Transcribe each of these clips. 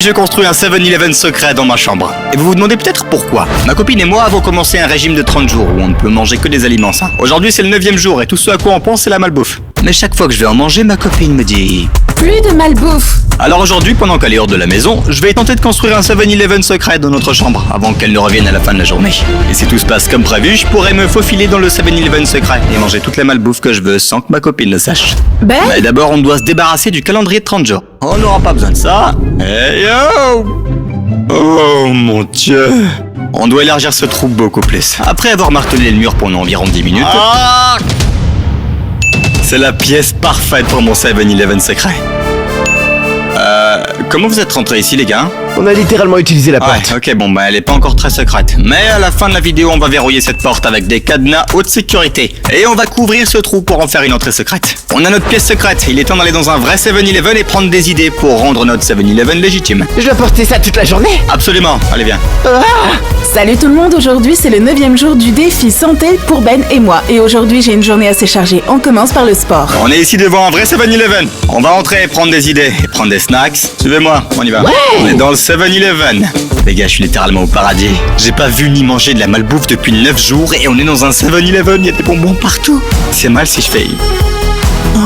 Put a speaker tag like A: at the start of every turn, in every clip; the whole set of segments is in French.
A: Je construis un 7-Eleven secret dans ma chambre. Et vous vous demandez peut-être pourquoi. Ma copine et moi avons commencé un régime de 30 jours où on ne peut manger que des aliments sains. Aujourd'hui c'est le 9e jour et tout ce à quoi on pense c'est la malbouffe. Mais chaque fois que je vais en manger, ma copine me dit...
B: Plus de malbouffe.
A: Alors aujourd'hui, pendant qu'elle est hors de la maison, je vais tenter de construire un 7-Eleven secret dans notre chambre avant qu'elle ne revienne à la fin de la journée. Et si tout se passe comme prévu, je pourrais me faufiler dans le 7-Eleven secret et manger toute la malbouffe que je veux sans que ma copine le sache.
B: Ben,
A: Mais d'abord, on doit se débarrasser du calendrier de 30 jours. On n'aura pas besoin de ça. Hey yo! Oh mon dieu! On doit élargir ce trou beaucoup plus. Après avoir martelé le mur pendant environ 10 minutes... C'est la pièce parfaite pour mon 7-Eleven secret. Comment vous êtes rentrés ici les gars?
C: On a littéralement utilisé la porte.
A: Ouais, ok, bon bah elle est pas encore très secrète. Mais à la fin de la vidéo, on va verrouiller cette porte avec des cadenas haute sécurité. Et on va couvrir ce trou pour en faire une entrée secrète. On a notre pièce secrète. Il est temps d'aller dans un vrai 7-Eleven et prendre des idées pour rendre notre 7-Eleven légitime.
C: Je dois porter ça toute la journée.
A: Absolument, allez viens.
B: salut tout le monde, aujourd'hui c'est le 9e jour du défi santé pour Ben et moi. Et aujourd'hui j'ai une journée assez chargée, on commence par le sport.
A: On est ici devant un vrai 7-Eleven. On va entrer, prendre des idées et prendre des snacks. Suivez-moi, on y va.
C: Ouais.
A: On est dans le 7-Eleven. Les gars, je suis littéralement au paradis. J'ai pas vu ni manger de la malbouffe depuis 9 jours et on est dans un 7-Eleven, il y a des bonbons partout. C'est mal si je fais...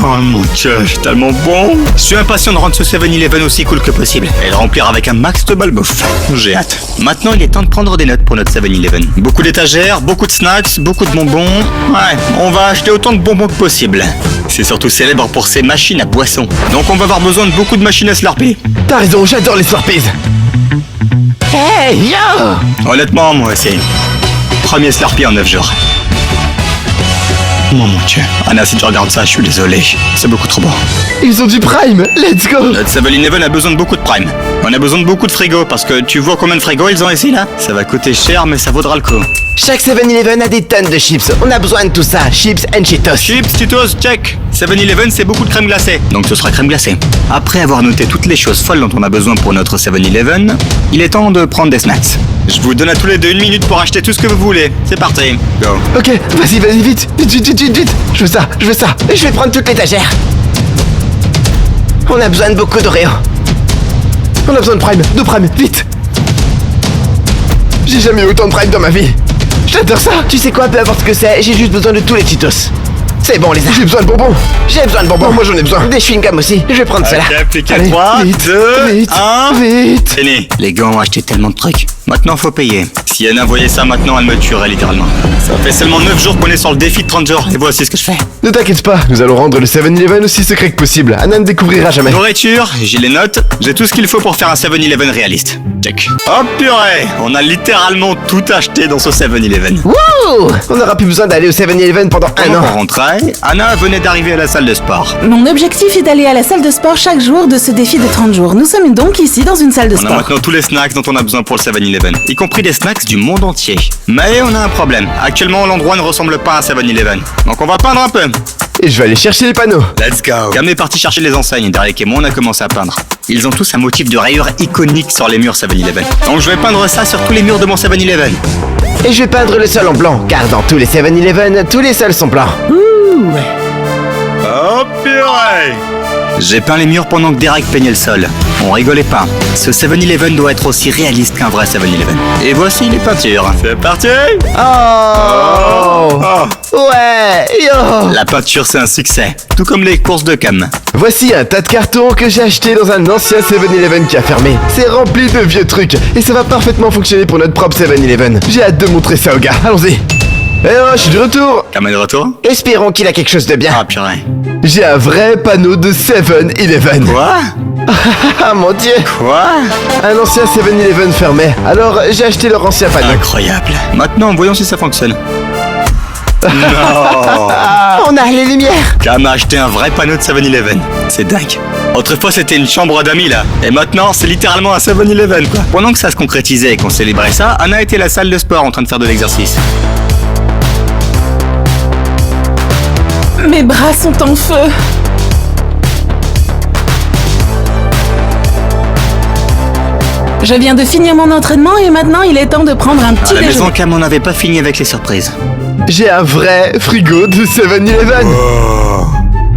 A: Oh mon dieu, c'est tellement bon. Je suis impatient de rendre ce 7-Eleven aussi cool que possible et le remplir avec un max de malbouffe. J'ai hâte. Maintenant, il est temps de prendre des notes pour notre 7-Eleven. Beaucoup d'étagères, beaucoup de snacks, beaucoup de bonbons. Ouais, on va acheter autant de bonbons que possible. C'est surtout célèbre pour ses machines à boissons. Donc on va avoir besoin de beaucoup de machines à slurper.
C: T'as raison, j'adore les Slurpees. Hey, yo!
A: Honnêtement, moi aussi. Premier Slurpee en 9 jours. Oh mon dieu. Anna, si tu regardes ça, je suis désolé. C'est beaucoup trop bon.
C: Ils ont du Prime, let's go!
A: Notre 7-Eleven a besoin de beaucoup de prime. On a besoin de beaucoup de frigo parce que tu vois combien de frigos ils ont ici là? Ça va coûter cher mais ça vaudra le coup.
C: Chaque 7-Eleven a des tonnes de chips. On a besoin de tout ça, chips and Cheetos.
A: Chips, Cheetos, check. 7-Eleven c'est beaucoup de crème glacée, donc ce sera crème glacée. Après avoir noté toutes les choses folles dont on a besoin pour notre 7-Eleven, il est temps de prendre des snacks. Je vous donne à tous les deux 1 minute pour acheter tout ce que vous voulez. C'est parti, go.
C: Ok, vas-y, vite. Vite. Je veux ça. Et je vais prendre toute l'étagère. On a besoin de beaucoup d'Oreo. On a besoin de Prime, vite. J'ai jamais eu autant de Prime dans ma vie. J'adore ça. Tu sais quoi, peu importe ce que c'est, j'ai juste besoin de tous les Cheetos. C'est bon, les gars. J'ai besoin de bonbons. Moi, j'en ai besoin. Des chewing-gums aussi. Je vais prendre celle-là.
A: Ok, appliquez
C: Allez,
A: 3,
C: vite,
A: 2,
C: vite,
A: 1.
C: vite.
A: Fini. Les gars ont acheté tellement de trucs. Maintenant, faut payer. Si Anna voyait ça maintenant, elle me tuerait littéralement. Ça fait seulement 9 jours qu'on est sur le défi de 30 jours. Et voici ce que je fais.
C: Ne t'inquiète pas, nous allons rendre le 7-Eleven aussi secret que possible. Anna ne découvrira jamais.
A: Nourriture, j'ai les notes. J'ai tout ce qu'il faut pour faire un 7-Eleven réaliste. Check. Oh purée. On a littéralement tout acheté dans ce 7-Eleven.
C: Wouh! On n'aura plus besoin d'aller au 7-Eleven pendant un
A: Pendant
C: an.
A: qu'on rentrait, Anna venait d'arriver à la salle de sport.
B: Mon objectif est d'aller à la salle de sport chaque jour de ce défi de 30 jours. Nous sommes donc ici dans une salle de
A: On a
B: sport.
A: maintenant tous les snacks dont on a besoin pour le 7-Eleven, y compris des snacks du monde entier. Mais on a un problème. Actuellement, l'endroit ne ressemble pas à un 7-Eleven. Donc on va peindre un peu.
C: Et je vais aller chercher les panneaux.
A: Let's go. Cam est parti chercher les enseignes. Derek et moi, on a commencé à peindre. Ils ont tous un motif de rayures iconique sur les murs 7-Eleven. Donc je vais peindre ça sur tous les murs de mon 7-Eleven.
C: Et je vais peindre le sol en blanc, car dans tous les 7-Eleven, tous les sols sont blancs.
A: Oh purée! J'ai peint les murs pendant que Derek peignait le sol. On rigolait pas. Ce 7-Eleven doit être aussi réaliste qu'un vrai 7-Eleven. Et voici les peintures. C'est parti!
C: Oh! Ouais! Yo!
A: La peinture, c'est un succès. Tout comme les courses de Cam.
C: Voici un tas de cartons que j'ai acheté dans un ancien 7-Eleven qui a fermé. C'est rempli de vieux trucs, et ça va parfaitement fonctionner pour notre propre 7-Eleven. J'ai hâte de montrer ça aux gars. Allons-y! Eh oh, je suis de retour!
A: Cam est de retour?
C: Espérons qu'il a quelque chose de bien.
A: Ah purée.
C: J'ai un vrai panneau de 7-Eleven.
A: Quoi?
C: Ah mon dieu!
A: Quoi?
C: Un ancien 7-Eleven fermé. Alors j'ai acheté leur ancien panneau.
A: Incroyable. Maintenant, voyons si ça fonctionne. Non!
C: On a les lumières!
A: Cam a acheté un vrai panneau de 7-Eleven. C'est dingue. Autrefois, c'était une chambre d'amis, là. Et maintenant, c'est littéralement un 7-Eleven, quoi. Pendant que ça se concrétisait et qu'on célébrait ça, Anna était à la salle de sport en train de faire de l'exercice.
B: Mes bras sont en feu. Je viens de finir mon entraînement et maintenant il est temps de prendre un petit
A: À la maison,
B: déjeuner.
A: Cam, on n'avait pas fini avec les surprises.
C: J'ai un vrai frigo de 7-Eleven.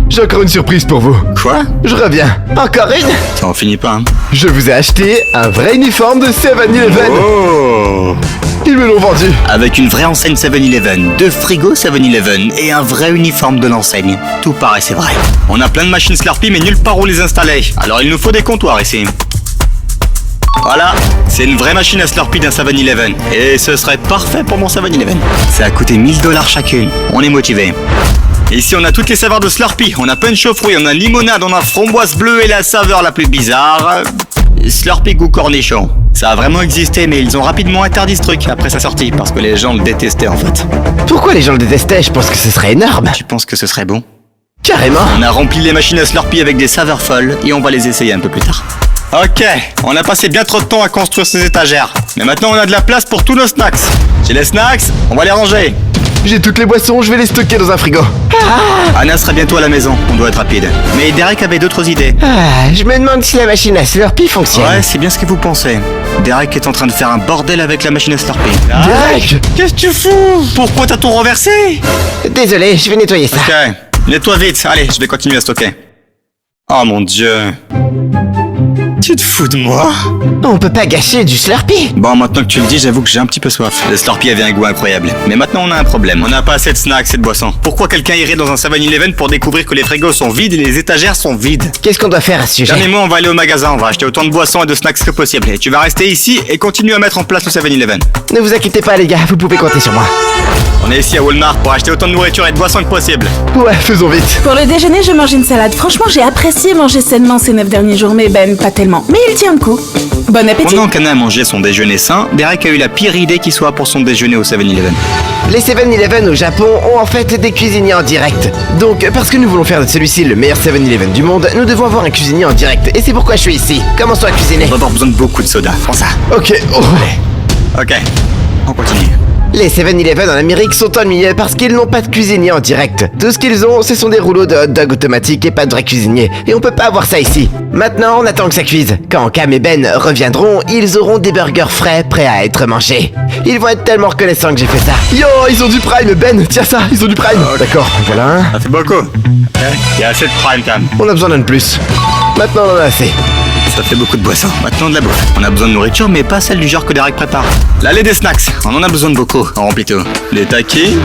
C: j'ai encore une surprise pour vous.
A: Quoi?
C: Je reviens. Encore une?
A: Ça en finit pas, hein.
C: Je vous ai acheté un vrai uniforme de 7-Eleven.
A: Oh!
C: Ils me l'ont vendu.
A: Avec une vraie enseigne 7-Eleven, 2 frigos 7-Eleven et un vrai uniforme de l'enseigne. Tout paraissait vrai. On a plein de machines Slurpee mais nulle part où les installer. Alors il nous faut des comptoirs ici. Voilà, c'est une vraie machine à Slurpee d'un 7-Eleven. Et ce serait parfait pour mon 7-Eleven. Ça a coûté $1000 chacune. On est motivés. Ici on a toutes les saveurs de Slurpee. On a punch aux fruits, on a limonade, on a framboise bleue et la saveur la plus bizarre, Slurpee goût cornichon. Ça a vraiment existé mais ils ont rapidement interdit ce truc après sa sortie parce que les gens le détestaient en fait.
C: Pourquoi les gens le détestaient? Je pense que ce serait énorme.
A: Tu penses que ce serait bon?
C: Carrément.
A: On a rempli les machines à Slurpee avec des saveurs folles et on va les essayer un peu plus tard. Ok, on a passé bien trop de temps à construire ces étagères. Mais maintenant on a de la place pour tous nos snacks. J'ai les snacks, on va les ranger.
C: J'ai toutes les boissons, je vais les stocker dans un frigo.
A: Anna sera bientôt à la maison, on doit être rapide. Mais Derek avait d'autres idées.
C: Je me demande si la machine à Slurpee fonctionne.
A: Ouais, c'est bien ce que vous pensez. Derek est en train de faire un bordel avec la machine à Slurpee.
C: Derek!
A: Qu'est-ce que tu fous? Pourquoi t'as tout renversé?
C: Désolé, je vais nettoyer ça.
A: Ok, nettoie vite. Allez, je vais continuer à stocker. Oh mon dieu. Tu te fous de moi?
C: On peut pas gâcher du Slurpee.
A: Bon, maintenant que tu le dis, j'avoue que j'ai un petit peu soif. Le Slurpee avait un goût incroyable. Mais maintenant, on a un problème. On n'a pas assez de snacks et de boissons. Pourquoi quelqu'un irait dans un 7-Eleven pour découvrir que les frigos sont vides et les étagères sont vides?
C: Qu'est-ce qu'on doit faire à ce sujet?
A: Jeanne et moi, on va aller au magasin. On va acheter autant de boissons et de snacks que possible. Et tu vas rester ici et continuer à mettre en place le 7-Eleven.
C: Ne vous inquiétez pas les gars, vous pouvez compter sur moi.
A: On est ici à Walmart pour acheter autant de nourriture et de boissons que possible.
C: Ouais, faisons vite.
B: Pour le déjeuner, je mange une salade. Franchement, j'ai apprécié manger sainement ces 9 derniers jours, mais Ben, pas tellement. Mais il tient le coup. Bon appétit.
A: Pendant qu'Anna a mangé son déjeuner sain, Derek a eu la pire idée qui soit pour son déjeuner au 7-Eleven.
C: Les 7-Eleven au Japon ont en fait des cuisiniers en direct. Donc, parce que nous voulons faire de celui-ci le meilleur 7-Eleven du monde, nous devons avoir un cuisinier en direct. Et c'est pourquoi je suis ici. Commençons à cuisiner.
A: On va avoir besoin de beaucoup de soda. Prends ça.
C: Ok,
A: Ok, on continue.
C: Les 7-Eleven en Amérique sont ennuyeux parce qu'ils n'ont pas de cuisinier en direct. Tout ce qu'ils ont, ce sont des rouleaux de hot dog automatiques et pas de vrai cuisinier. Et on peut pas avoir ça ici. Maintenant, on attend que ça cuise. Quand Cam et Ben reviendront, ils auront des burgers frais prêts à être mangés. Ils vont être tellement reconnaissants que j'ai fait ça. Yo, ils ont du Prime, Ben, tiens ça, ils ont du Prime. D'accord, voilà un.
A: Ça fait beaucoup. Il y a assez de prime quand même.
C: On a besoin d'un de plus. Maintenant, on en a assez.
A: Ça fait beaucoup de boissons. Maintenant de la bouffe. On a besoin de nourriture, mais pas celle du genre que Derek prépare. L'allée des snacks. On en a besoin de beaucoup. On remplit tout. Des takis.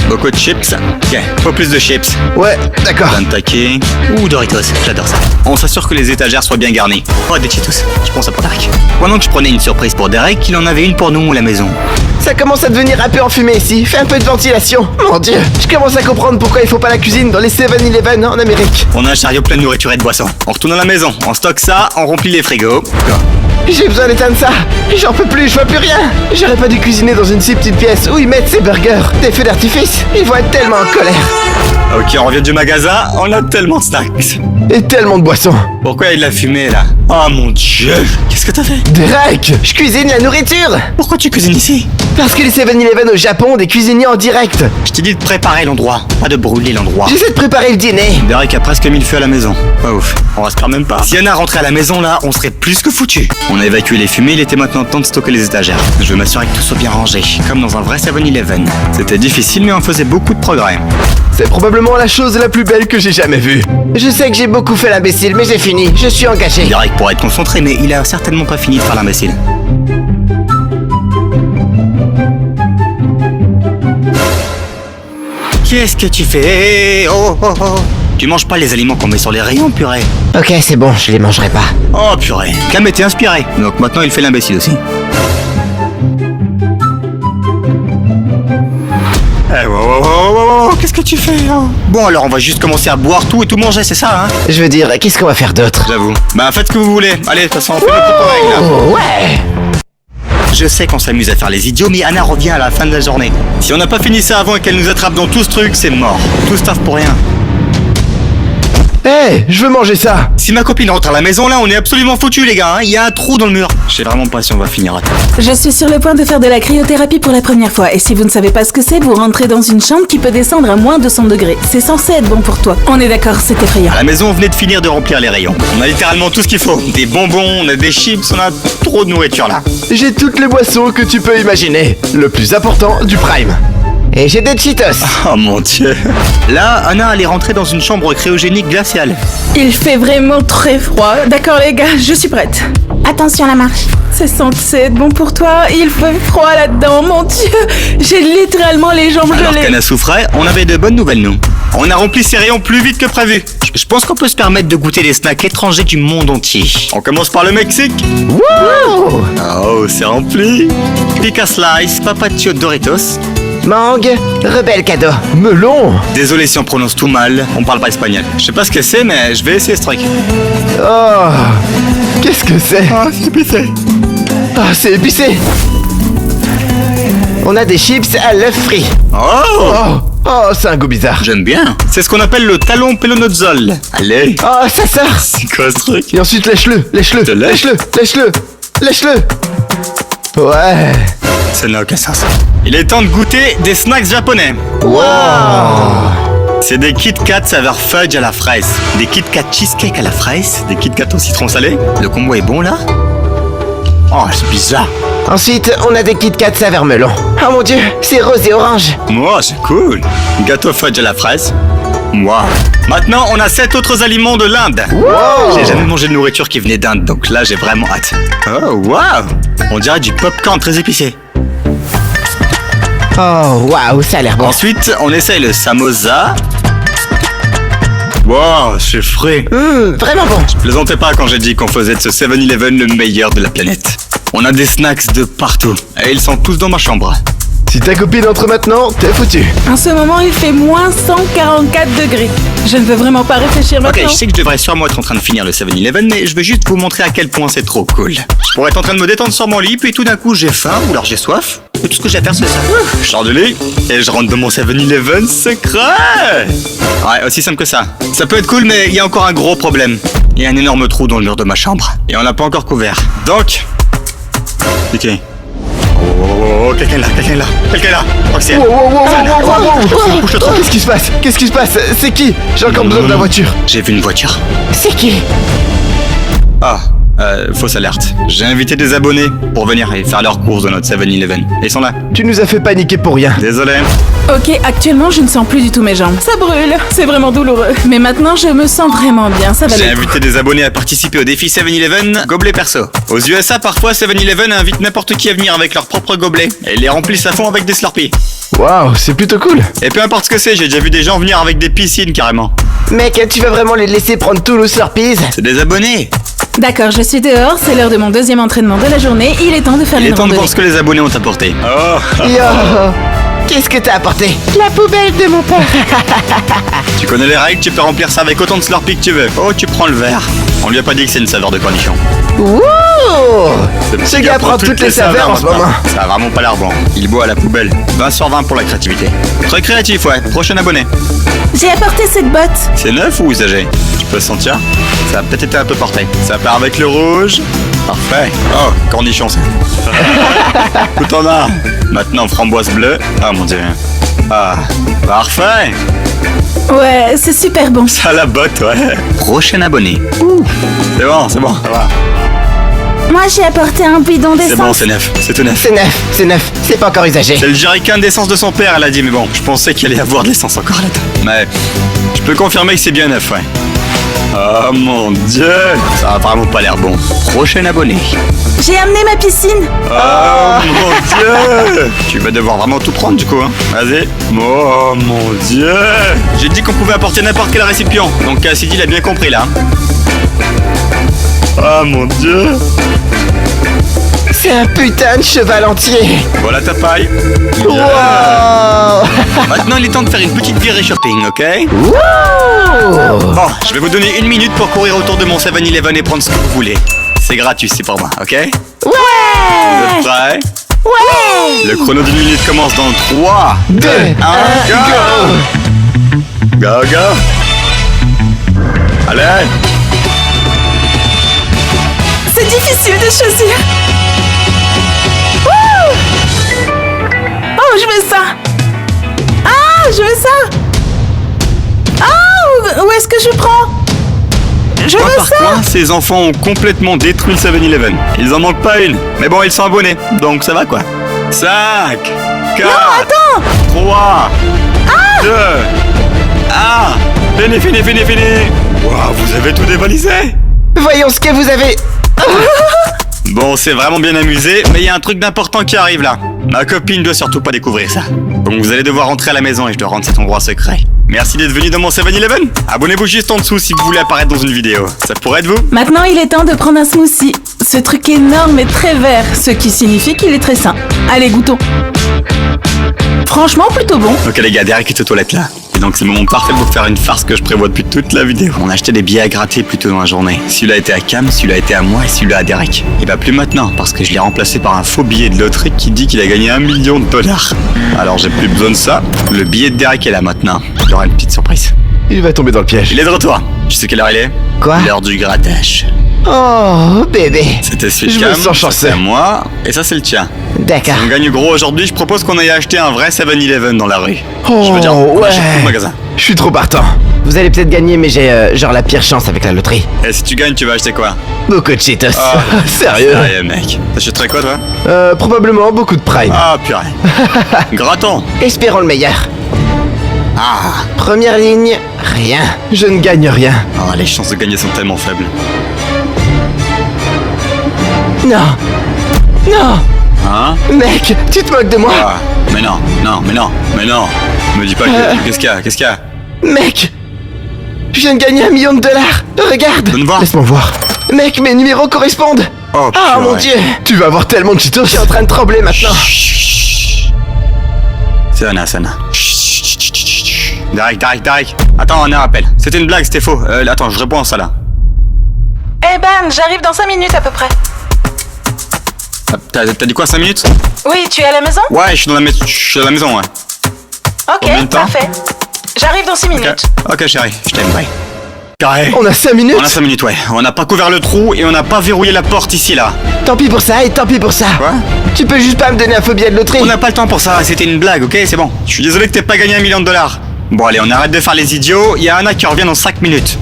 A: Beaucoup de chips. Ok, faut plus de chips.
C: Ouais, d'accord.
A: Plein de takis. Ou Doritos. J'adore ça. On s'assure que les étagères soient bien garnies. Oh, des Cheetos. Je prends ça pour Derek. Pendant que je prenais une surprise pour Derek, il en avait une pour nous à la maison.
C: Ça commence à devenir un peu enfumé ici. Fais un peu de ventilation. Mon dieu, je commence à comprendre pourquoi il faut pas la cuisine dans les 7-Eleven en Amérique.
A: On a un chariot plein de nourriture et de boissons. On retourne à la maison. On stocke ça, on remplit les frigos.
C: J'ai besoin d'éteindre ça. J'en peux plus, je vois plus rien. J'aurais pas dû cuisiner dans une si petite pièce où ils mettent ces burgers. Des feux d'artifice. Ils vont être tellement en colère.
A: Ok, on revient du magasin. On a tellement de snacks.
C: Et tellement de boissons.
A: Pourquoi il y a de la fumée là? Oh mon dieu! Qu'est-ce que t'as fait?
C: Derek, je cuisine la nourriture.
A: Pourquoi tu cuisines ici?
C: Parce que les 7-Eleven au Japon ont des cuisiniers en direct.
A: Je t'ai dit de préparer l'endroit, pas de brûler l'endroit.
C: J'essaie de préparer le dîner.
A: Derek a presque mis le feu à la maison. Pas ouf. On respire même pas. Si Anna rentrait à la maison là, on serait plus que foutu. On a évacué les fumées, il était maintenant temps de stocker les étagères. Je veux m'assurer que tout soit bien rangé, comme dans un vrai 7-Eleven. C'était difficile mais on faisait beaucoup de progrès.
C: C'est probablement la chose la plus belle que j'ai jamais vue. Je sais que j'ai beaucoup fait l'imbécile, mais j'ai fini. Je suis engagé.
A: Derek pourrait être concentré, mais il a certainement pas fini de faire l'imbécile. Qu'est-ce que tu fais? Oh, oh, oh. Tu manges pas les aliments qu'on met sur les rayons, purée.
C: Ok, c'est bon, je les mangerai pas.
A: Oh, purée. Cam était inspiré. Donc maintenant, il fait l'imbécile aussi. Eh, wow, qu'est-ce que tu fais hein? Bon, alors on va juste commencer à boire tout et tout manger, c'est ça, hein?
C: Je veux dire, qu'est-ce qu'on va faire d'autre?
A: J'avoue. Bah, faites ce que vous voulez. Allez, de toute façon, on fait nos propres règles. Là.
C: Oh, ouais.
A: Je sais qu'on s'amuse à faire les idiots, mais Anna revient à la fin de la journée. Si on n'a pas fini ça avant et qu'elle nous attrape dans tout ce truc, c'est mort. Tout ce taf pour rien.
C: Hé, je veux manger ça.
A: Si ma copine rentre à la maison, là, on est absolument foutus, les gars. Hein. Il y a un trou dans le mur. Je sais vraiment pas si on va finir à temps.
B: Je suis sur le point de faire de la cryothérapie pour la première fois. Et si vous ne savez pas ce que c'est, vous rentrez dans une chambre qui peut descendre à moins 200 degrés. C'est censé être bon pour toi. On est d'accord, c'est effrayant.
A: À la maison, on venait de finir de remplir les rayons. On a littéralement tout ce qu'il faut. Des bonbons, on a des chips, on a trop de nourriture là.
C: J'ai toutes les boissons que tu peux imaginer. Le plus important, du Prime. Et j'ai des Cheetos.
A: Oh mon dieu. Là, Anna allait rentrer dans une chambre cryogénique glaciale.
B: Il fait vraiment très froid. D'accord les gars, je suis prête.
D: Attention à la marche.
B: C'est censé être bon pour toi. Il fait froid là-dedans, mon dieu. J'ai littéralement les jambes
A: Alors
B: gelées.
A: qu'Anna souffrait, on avait de bonnes nouvelles, nous. On a rempli ces rayons plus vite que prévu. Je pense qu'on peut se permettre de goûter des snacks étrangers du monde entier. On commence par le Mexique.
C: Wow!
A: Oh, c'est rempli. Pica Slice, Papachio Doritos.
C: Mangue, rebelle cadeau. Melon.
A: Désolé si on prononce tout mal, on parle pas espagnol. Je sais pas ce que c'est, mais je vais essayer ce truc.
C: Oh, qu'est-ce que c'est?
A: Ah, c'est épicé.
C: Ah, c'est épicé. On a des chips à l'œuf frit.
A: Oh,
C: Oh, c'est un goût bizarre.
A: j'aime bien. C'est ce qu'on appelle le talon pelonozzol. Allez.
C: Oh, ça sort.
A: C'est quoi ce truc?
C: Et ensuite, lèche-le, lèche-le,
A: Je lèche.
C: lèche-le, lèche-le, lèche-le. Ouais.
A: Ça n'a aucun sens. Il est temps de goûter des snacks japonais.
C: Wow.
A: C'est des Kit Kat saveur fudge à la fraise, des Kit Kat cheesecake à la fraise, des Kit Kat au citron salé. Le combo est bon là? Oh, c'est bizarre.
C: Ensuite, on a des Kit Kat saveur melon. Oh mon dieu, c'est rose et orange.
A: Oh, c'est cool. Gâteau fudge à la fraise. Wow. Maintenant, on a 7 autres aliments de l'Inde.
C: Wow.
A: J'ai jamais mangé de nourriture qui venait d'Inde, donc là, j'ai vraiment hâte. Oh, wow. On dirait du popcorn très épicé.
C: Oh, waouh, ça a l'air bon.
A: Ensuite, on essaye le samosa. Wow, c'est frais.
C: Vraiment bon.
A: Plaisantez pas quand j'ai dit qu'on faisait de ce 7-Eleven le meilleur de la planète. On a des snacks de partout. Et ils sont tous dans ma chambre.
C: Si ta copine entre maintenant, t'es foutu.
B: En ce moment, il fait moins 144 degrés. Je ne veux vraiment pas réfléchir
A: Ok,
B: maintenant.
A: je sais que je devrais sûrement être en train de finir le 7-Eleven, mais je veux juste vous montrer à quel point c'est trop cool. Je pourrais être en train de me détendre sur mon lit, puis tout d'un coup j'ai faim, ou alors j'ai soif. Et tout ce que j'ai à faire, c'est ça. Je sors du lit, et je rentre dans mon 7-Eleven secret. Ouais, aussi simple que ça. Ça peut être cool, mais il y a encore un gros problème. Il y a un énorme trou dans le mur de ma chambre, et on l'a pas encore couvert. Donc... Ok. Oh, quelqu'un est là, quelqu'un est là, quelqu'un est là. Roxane. Bouge-toi.
C: Qu'est-ce qui se passe? Qu'est-ce qui se passe? C'est qui? J'ai encore besoin de la voiture.
A: J'ai vu une voiture.
C: C'est qui?
A: Ah, fausse alerte. J'ai invité des abonnés pour venir et faire leurs courses dans notre 7-Eleven. Et ils sont là.
C: Tu nous as fait paniquer pour rien.
A: Désolé.
B: Ok, actuellement, je ne sens plus du tout mes jambes. Ça brûle, c'est vraiment douloureux. Mais maintenant, je me sens vraiment bien, ça va
A: J'ai
B: le coup.
A: invité des abonnés à participer au défi 7-Eleven gobelet perso. Aux USA, parfois 7-Eleven invite n'importe qui à venir avec leur propre gobelet et ils les remplissent à fond avec des Slurpees.
C: Waouh, c'est plutôt cool.
A: Et peu importe ce que c'est, j'ai déjà vu des gens venir avec des piscines carrément.
C: Mec, tu vas vraiment les laisser prendre tous nos Slurpees?
A: C'est des abonnés.
B: D'accord, je suis dehors, c'est l'heure de mon deuxième entraînement de la journée. Il est temps de faire
A: Il
B: une
A: est temps de
B: randonnée.
A: voir ce que les abonnés ont apporté. Oh,
C: Yo, qu'est-ce que t'as apporté? La poubelle de mon père.
A: tu connais les règles, tu peux remplir ça avec autant de Slurpees que tu veux. Oh, tu prends le verre. On lui a pas dit que c'est une saveur de cornichon.
C: Wouh!
A: Ce
C: Ce gars prend toutes les saveurs en ce
A: maintenant.
C: moment.
A: Ça a vraiment pas l'air bon. Il boit à la poubelle. 20 sur 20 pour la créativité. Très créatif, ouais. Prochain abonné.
B: J'ai apporté cette botte.
A: C'est neuf ou usagé? Tu peux sentir? Ça a peut-être été un peu porté. Ça part avec le rouge. Parfait. Oh, cornichon ça. Tout en a. Maintenant framboise bleue. Ah mon dieu. Ah, parfait.
B: Ouais, c'est super bon.
A: Ça la botte, ouais. Prochain abonné. C'est bon, ça va.
D: Moi, j'ai apporté un bidon
A: C'est bon,
D: d'essence.
A: c'est neuf. C'est tout neuf.
C: C'est neuf, c'est pas encore usagé.
A: C'est le jerrycan d'essence de son père, elle a dit, mais bon, je pensais qu'il allait y avoir de l'essence encore là-dedans. Mais je peux confirmer que c'est bien neuf, ouais. Oh mon dieu, ça a vraiment pas l'air bon. Prochain abonné.
D: J'ai amené ma piscine.
A: Oh mon dieu. Tu vas devoir vraiment tout prendre du coup, hein. Vas-y. Oh mon dieu. J'ai dit qu'on pouvait apporter n'importe quel récipient, donc Cassidy l'a bien compris là. Oh mon dieu.
C: C'est un putain de cheval entier.
A: Voilà ta paille.
C: Wow!
A: Maintenant, il est temps de faire une petite virée shopping, ok?
C: Wow!
A: Bon, je vais vous donner 1 minute pour courir autour de mon 7-Eleven et prendre ce que vous voulez. C'est gratuit, c'est pour moi, ok?
D: Ouais.
A: Vous êtes prêts?
D: Ouais.
A: Le chrono d'une minute commence dans 3, 2, 1, go! Go, go! Allez!
B: C'est difficile de choisir. Ouh. Oh, je veux ça. Ah, je veux ça. Ah, où est-ce que je prends? Je
A: Coin
B: veux
A: par
B: ça.
A: coin, ces enfants ont complètement détruit le 7-Eleven. Ils en manquent pas une. Mais bon, ils sont abonnés, donc ça va quoi. 5, 4, 3, 2, 1. Fini. Waouh, vous avez tout dévalisé.
C: Voyons ce que vous avez...
A: Bon, c'est vraiment bien amusé, mais il y a un truc d'important qui arrive là. Ma copine doit surtout pas découvrir ça. Donc vous allez devoir rentrer à la maison et je dois rendre cet endroit secret. Merci d'être venu dans mon 7-Eleven. Abonnez-vous juste en dessous si vous voulez apparaître dans une vidéo. Ça pourrait être vous.
B: Maintenant, il est temps de prendre un smoothie. Ce truc énorme est très vert, ce qui signifie qu'il est très sain. Allez, goûtons. Franchement, plutôt bon.
A: Ok les gars, Derek est aux toilettes là. Et donc c'est le moment parfait pour faire une farce que je prévois depuis toute la vidéo. On a acheté des billets à gratter plus tôt dans la journée. Celui-là était à Cam, celui-là était à moi et celui-là à Derek. Et bah plus maintenant, parce que je l'ai remplacé par un faux billet de loterie qui dit qu'il a gagné $1 million. Alors j'ai plus besoin de ça. Le billet de Derek est là maintenant. Il y aura une petite surprise.
C: Il va tomber dans le piège.
A: Il est de retour. Tu sais quelle heure il est?
C: Quoi?
A: L'heure du grattage.
C: Oh, bébé.
A: C'était celui
C: Je
A: de
C: me
A: Cam,
C: sens
A: ça,
C: chanceux.
A: c'est à moi, et ça c'est le tien.
C: D'accord.
A: On gagne gros aujourd'hui, je propose qu'on aille acheter un vrai 7-Eleven dans la rue.
C: Oh,
A: Je veux dire, on achète tout
C: ouais.
A: le magasin.
C: Je suis trop partant. Vous allez peut-être gagner, mais j'ai genre la pire chance avec la loterie.
A: Et si tu gagnes, tu vas acheter quoi?
C: Beaucoup de Cheetos.
A: Ah,
C: Sérieux?
A: Sérieux mec. T'achèterais quoi toi?
C: Probablement beaucoup de Prime.
A: Ah purée. Grattons.
C: Espérons le meilleur.
A: Ah.
C: Première ligne, rien. Je ne gagne rien.
A: Oh, les chances de gagner sont tellement faibles.
C: Non. Non.
A: Hein?
C: Mec, tu te moques de moi.
A: Ah. Mais non. Me dis pas que... Qu'est-ce qu'il y a?
C: Mec, je viens de gagner $1 million. Regarde.
A: Donne voir.
C: Laisse-moi voir. Mec, mes numéros correspondent.
A: Oh,
C: Ah
A: purée.
C: mon dieu. Tu vas avoir tellement de Cheetos, je suis en train de trembler maintenant.
A: Chut. C'est Anna. Chut. Derek. Attends, on a un appel. C'était une blague, c'était faux. Attends, je réponds à ça là.
B: Eh Ben, j'arrive dans 5 minutes à peu près.
A: Ah, T'as dit quoi, 5 minutes?
B: Oui, tu es à la maison?
A: Ouais, je suis à la maison, ouais. Combien de
B: Ok,
A: temps?
B: parfait. J'arrive dans 6 minutes.
A: Ok, chérie, je t'aime, bye. Carré.
C: On a 5 minutes.
A: On a 5 minutes, ouais. On n'a pas couvert le trou et on n'a pas verrouillé la porte ici, là.
C: Tant pis pour ça et tant pis pour ça.
A: Quoi?
C: Tu peux juste pas me donner un faux billet de loterie.
A: On n'a pas le temps pour ça, c'était une blague, ok? C'est bon. Je suis désolé que t'aies pas gagné $1 million. Bon, allez, on arrête de faire les idiots. Il y a Anna qui revient dans 5 minutes.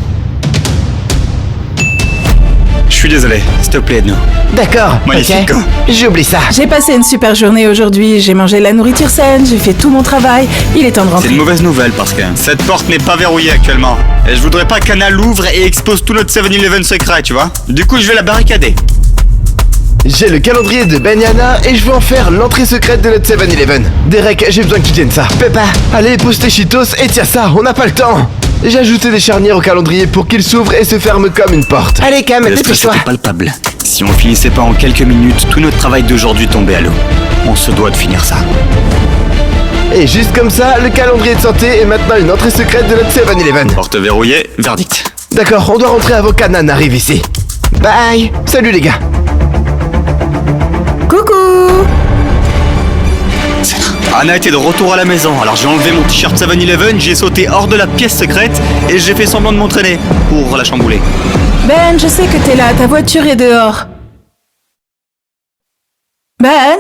A: Je suis désolé, s'il te plaît, aide-nous.
C: D'accord.
A: Magnifique,
C: Ok.
A: hein.
C: J'oublie ça.
B: J'ai passé une super journée aujourd'hui, j'ai mangé de la nourriture saine, j'ai fait tout mon travail, il est temps de
A: C'est
B: rentrer.
A: une mauvaise nouvelle parce que cette porte n'est pas verrouillée actuellement. Et je voudrais pas qu'Anna l'ouvre et expose tout notre 7-Eleven secret, tu vois? Du coup, je vais la barricader.
C: J'ai le calendrier de Ben et Anna et je veux en faire l'entrée secrète de notre 7-Eleven. Derek, j'ai besoin que tu tiennes ça. Peppa, allez, pose tes Cheetos et tiens ça, on n'a pas le temps. J'ai ajouté des charnières au calendrier pour qu'il s'ouvre et se ferme comme une porte. Allez, Cam,
A: L'esprit
C: dépêche-toi.
A: c'était palpable. Si on finissait pas en quelques minutes, tout notre travail d'aujourd'hui tombait à l'eau. On se doit de finir ça.
C: Et juste comme ça, le calendrier de santé est maintenant une entrée secrète de notre 7-Eleven.
A: Porte verrouillée, verdict.
C: D'accord, on doit rentrer avant qu'Anna n'arrive ici. Bye. Salut les gars.
B: Coucou!
A: Anna était de retour à la maison, alors j'ai enlevé mon t-shirt 7-Eleven, j'ai sauté hors de la pièce secrète et j'ai fait semblant de m'entraîner pour la chambouler.
B: Ben, je sais que t'es là, ta voiture est dehors. Ben?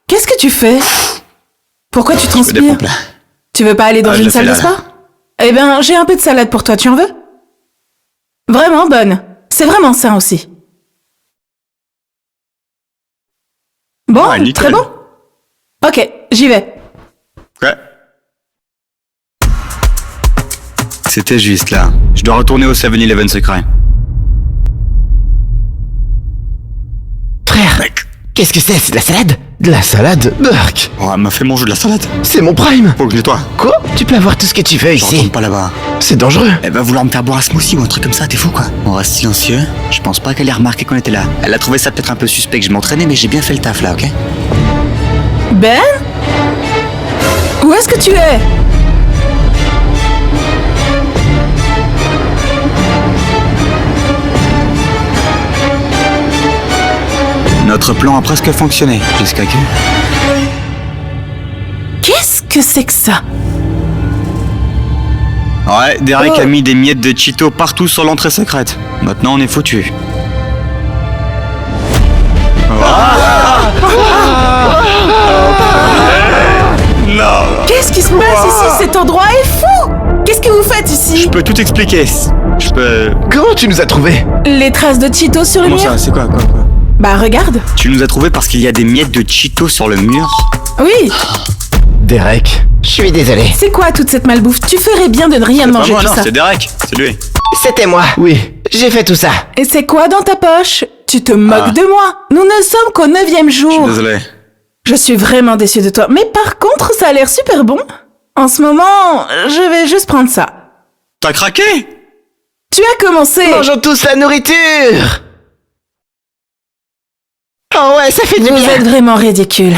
B: Qu'est-ce que tu fais? Pourquoi tu
A: Des
B: transpires?
A: pompes là.
B: Tu veux pas aller dans
A: Ah, je
B: une
A: le fais
B: salle de
A: là,
B: spa? Eh ben, j'ai un peu de salade pour toi, tu en veux? Vraiment bonne. C'est vraiment sain aussi. Bon,
A: Ouais, nickel.
B: très bon. Ok, j'y vais.
A: Ouais. C'était juste là. Je dois retourner au 7-Eleven secret.
C: Frère,
A: Mec.
C: qu'est-ce que c'est? C'est de la salade? De la salade? Burk.
A: Oh, elle m'a fait manger de la salade.
C: C'est mon prime.
A: Faut que je nettoie.
C: Quoi? Tu peux avoir tout ce que tu veux
A: Je
C: ici.
A: retourne pas là-bas.
C: C'est dangereux.
A: Elle va vouloir me faire boire un smoothie ou un truc comme ça, t'es fou quoi. On reste silencieux. Je pense pas qu'elle ait remarqué qu'on était là. Elle a trouvé ça peut-être un peu suspect que je m'entraînais, mais j'ai bien fait le taf là, ok?
B: Ben? Où est-ce que tu es?
A: Notre plan a presque fonctionné, jusqu'à que...
B: Qu'est-ce que c'est que ça?
A: Ouais, Derek
B: Oh.
A: a mis des miettes de Cheetos partout sur l'entrée secrète. Maintenant on est foutu. Non.
B: Qu'est-ce qui se passe ici? Cet endroit est fou! Qu'est-ce que vous faites ici?
A: Je peux tout expliquer. Je peux...
C: Comment tu nous as trouvés?
B: Les traces de Cheetos sur le
A: Comment
B: mur?
A: ça? C'est quoi?
B: Bah regarde.
A: Tu nous as trouvés parce qu'il y a des miettes de Cheetos sur le mur?
B: Oui,
C: Derek, je suis désolé.
B: c'est quoi toute cette malbouffe? Tu ferais bien de ne rien manger
A: Pas moi,
B: tout
A: non,
B: ça.
A: c'est Derek, c'est lui.
C: C'était moi. Oui, j'ai fait tout ça.
B: Et c'est quoi dans ta poche? Tu te moques de moi. Nous ne sommes qu'au 9e
A: Je suis
B: jour.
A: désolé.
B: Je suis vraiment déçue de toi. Mais par contre, ça a l'air super bon. En ce moment, je vais juste prendre ça.
A: T'as craqué?
B: Tu as commencé.
C: Mangeons tous la nourriture. Oh ouais, ça fait du
B: Vous
C: bien.
B: êtes vraiment ridicule.